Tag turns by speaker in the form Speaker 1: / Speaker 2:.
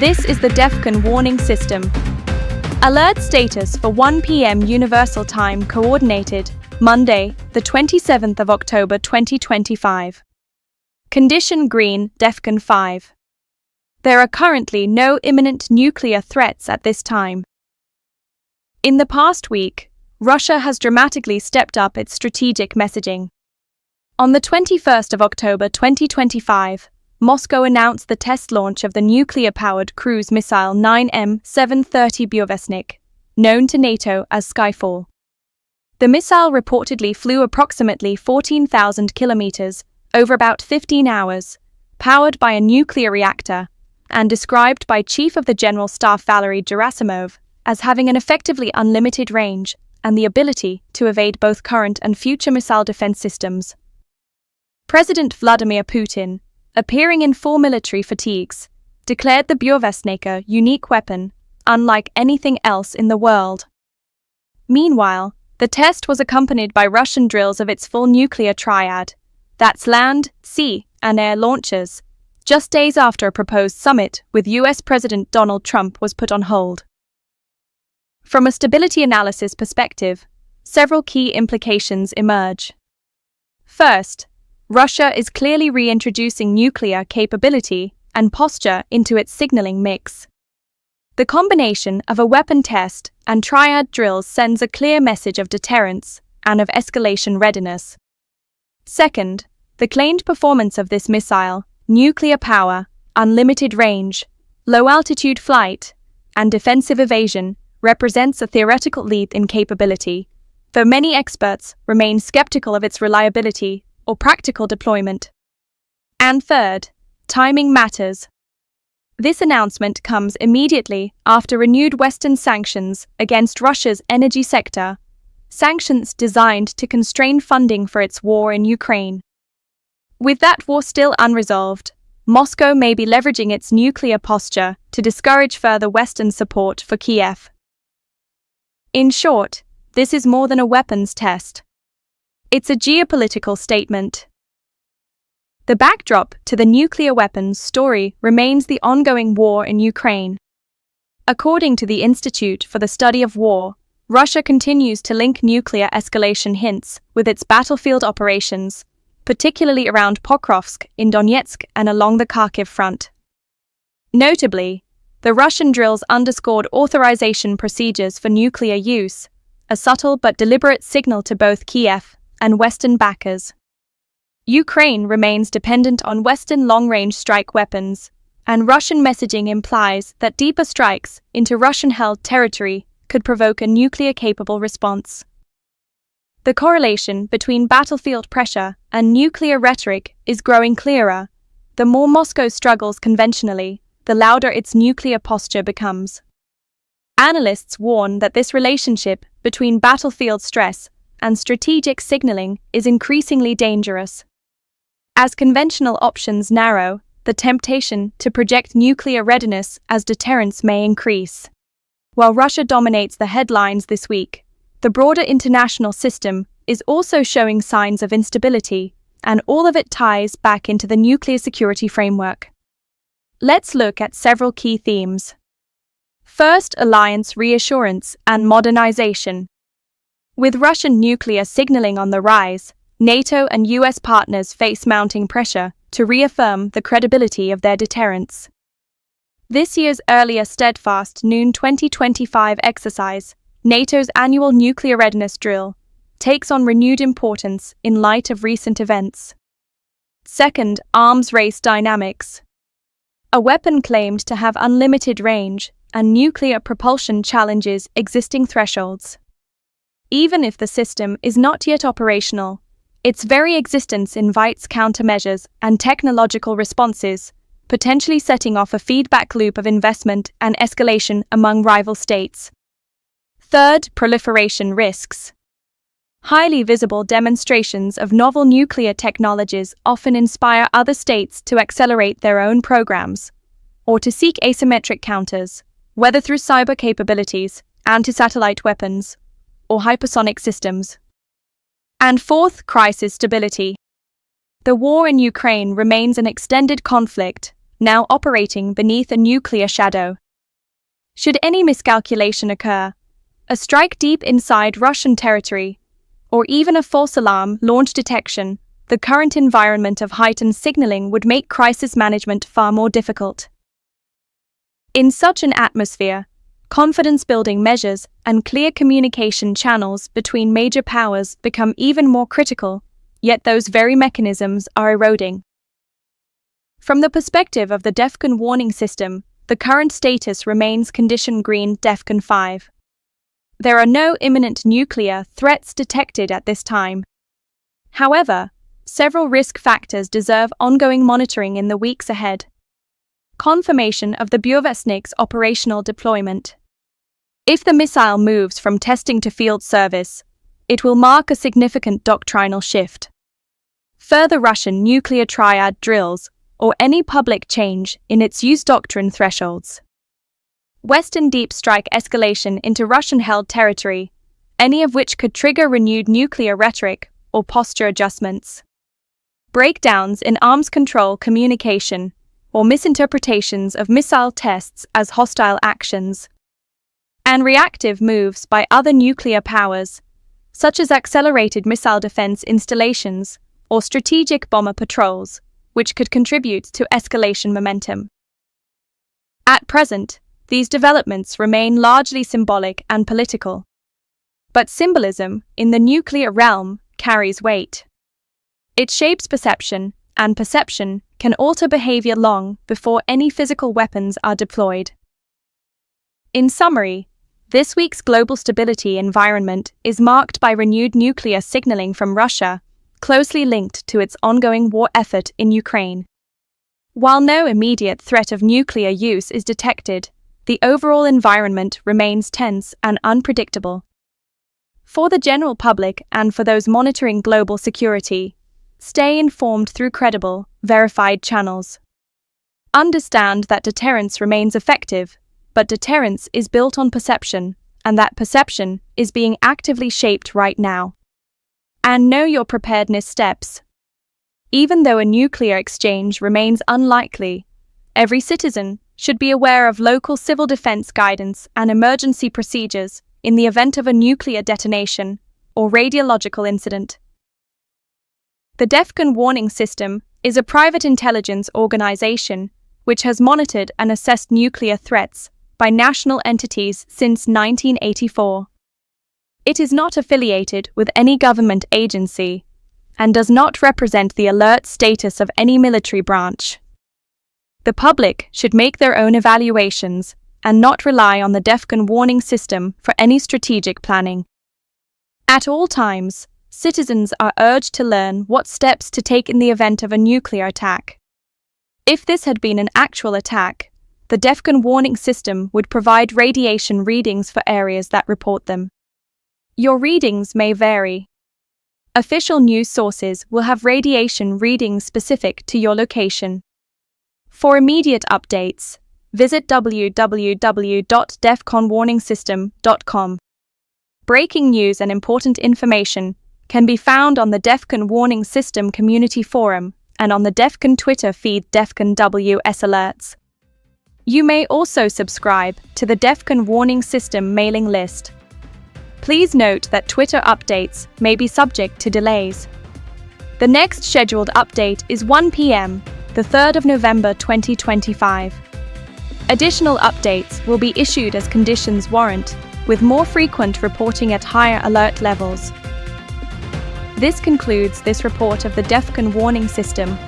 Speaker 1: This is the DEFCON Warning System. Alert status for 1 p.m. Universal Time Coordinated, Monday, the 27th of October 2025. Condition green, DEFCON 5. There are currently no imminent nuclear threats at this time. In the past week, Russia has dramatically stepped up its strategic messaging. On the 21st of October 2025, Moscow announced the test launch of the nuclear-powered cruise missile 9M730 Burevestnik, known to NATO as Skyfall. The missile reportedly flew approximately 14,000 kilometers over about 15 hours, powered by a nuclear reactor, and described by Chief of the General Staff Valery Gerasimov as having an effectively unlimited range and the ability to evade both current and future missile defense systems. President Vladimir Putin, appearing in full military fatigues, declared the Burevestnik a unique weapon, unlike anything else in the world. Meanwhile, the test was accompanied by Russian drills of its full nuclear triad, that's land, sea, and air launches, just days after a proposed summit with US President Donald Trump was put on hold. From a stability analysis perspective, several key implications emerge. First, Russia is clearly reintroducing nuclear capability and posture into its signaling mix. The combination of a weapon test and triad drills sends a clear message of deterrence and of escalation readiness. Second, the claimed performance of this missile, nuclear power, unlimited range, low-altitude flight, and defensive evasion, represents a theoretical leap in capability, though many experts remain skeptical of its reliability or practical deployment. And third, timing matters. This announcement comes immediately after renewed Western sanctions against Russia's energy sector, sanctions designed to constrain funding for its war in Ukraine. With that war still unresolved, Moscow may be leveraging its nuclear posture to discourage further Western support for Kiev. In short, this is more than a weapons test. It's a geopolitical statement. The backdrop to the nuclear weapons story remains the ongoing war in Ukraine. According to the Institute for the Study of War, Russia continues to link nuclear escalation hints with its battlefield operations, particularly around Pokrovsk in Donetsk and along the Kharkiv front. Notably, the Russian drills underscored authorization procedures for nuclear use, a subtle but deliberate signal to both Kiev and Western backers. Ukraine remains dependent on Western long-range strike weapons, and Russian messaging implies that deeper strikes into Russian-held territory could provoke a nuclear-capable response. The correlation between battlefield pressure and nuclear rhetoric is growing clearer. The more Moscow struggles conventionally, the louder its nuclear posture becomes. Analysts warn that this relationship between battlefield stress and strategic signaling is increasingly dangerous. As conventional options narrow, the temptation to project nuclear readiness as deterrence may increase. While Russia dominates the headlines this week, the broader international system is also showing signs of instability, and all of it ties back into the nuclear security framework. Let's look at several key themes. First, alliance reassurance and modernization. With Russian nuclear signaling on the rise, NATO and US partners face mounting pressure to reaffirm the credibility of their deterrence. This year's earlier Steadfast Noon 2025 exercise, NATO's annual nuclear readiness drill, takes on renewed importance in light of recent events. Second, arms race dynamics. A weapon claimed to have unlimited range and nuclear propulsion challenges existing thresholds. Even if the system is not yet operational, its very existence invites countermeasures and technological responses, potentially setting off a feedback loop of investment and escalation among rival states. Third, proliferation risks. Highly visible demonstrations of novel nuclear technologies often inspire other states to accelerate their own programs, or to seek asymmetric counters, whether through cyber capabilities, anti-satellite weapons, or hypersonic systems. And fourth, crisis stability. The war in Ukraine remains an extended conflict, now operating beneath a nuclear shadow. Should any miscalculation occur, a strike deep inside Russian territory, or even a false alarm launch detection, the current environment of heightened signaling would make crisis management far more difficult. In such an atmosphere, confidence-building measures and clear communication channels between major powers become even more critical, yet those very mechanisms are eroding. From the perspective of the DEFCON warning system, the current status remains condition green DEFCON 5. There are no imminent nuclear threats detected at this time. However, several risk factors deserve ongoing monitoring in the weeks ahead. Confirmation of the Burevestnik's operational deployment. If the missile moves from testing to field service, it will mark a significant doctrinal shift. Further Russian nuclear triad drills, or any public change in its use doctrine thresholds. Western deep strike escalation into Russian-held territory, any of which could trigger renewed nuclear rhetoric or posture adjustments. Breakdowns in arms control communication, or misinterpretations of missile tests as hostile actions. And reactive moves by other nuclear powers, such as accelerated missile defense installations or strategic bomber patrols, which could contribute to escalation momentum. At present, these developments remain largely symbolic and political. But symbolism in the nuclear realm carries weight. It shapes perception, and perception can alter behavior long before any physical weapons are deployed. In summary, this week's global stability environment is marked by renewed nuclear signaling from Russia, closely linked to its ongoing war effort in Ukraine. While no immediate threat of nuclear use is detected, the overall environment remains tense and unpredictable. For the general public and for those monitoring global security, stay informed through credible, verified channels. Understand that deterrence remains effective, but deterrence is built on perception, and that perception is being actively shaped right now. And know your preparedness steps. Even though a nuclear exchange remains unlikely, every citizen should be aware of local civil defense guidance and emergency procedures in the event of a nuclear detonation or radiological incident. The DEFCON Warning System is a private intelligence organization which has monitored and assessed nuclear threats by national entities since 1984. It is not affiliated with any government agency and does not represent the alert status of any military branch. The public should make their own evaluations and not rely on the DEFCON warning system for any strategic planning. At all times, citizens are urged to learn what steps to take in the event of a nuclear attack. If this had been an actual attack, the DEFCON warning system would provide radiation readings for areas that report them. Your readings may vary. Official news sources will have radiation readings specific to your location. For immediate updates, visit www.defconwarningsystem.com. Breaking news and important information can be found on the DEFCON Warning System Community Forum and on the DEFCON Twitter feed DEFCON WS Alerts. You may also subscribe to the DEFCON Warning System mailing list. Please note that Twitter updates may be subject to delays. The next scheduled update is 1 p.m., the 3rd of November 2025. Additional updates will be issued as conditions warrant, with more frequent reporting at higher alert levels. This concludes this report of the DEFCON Warning System.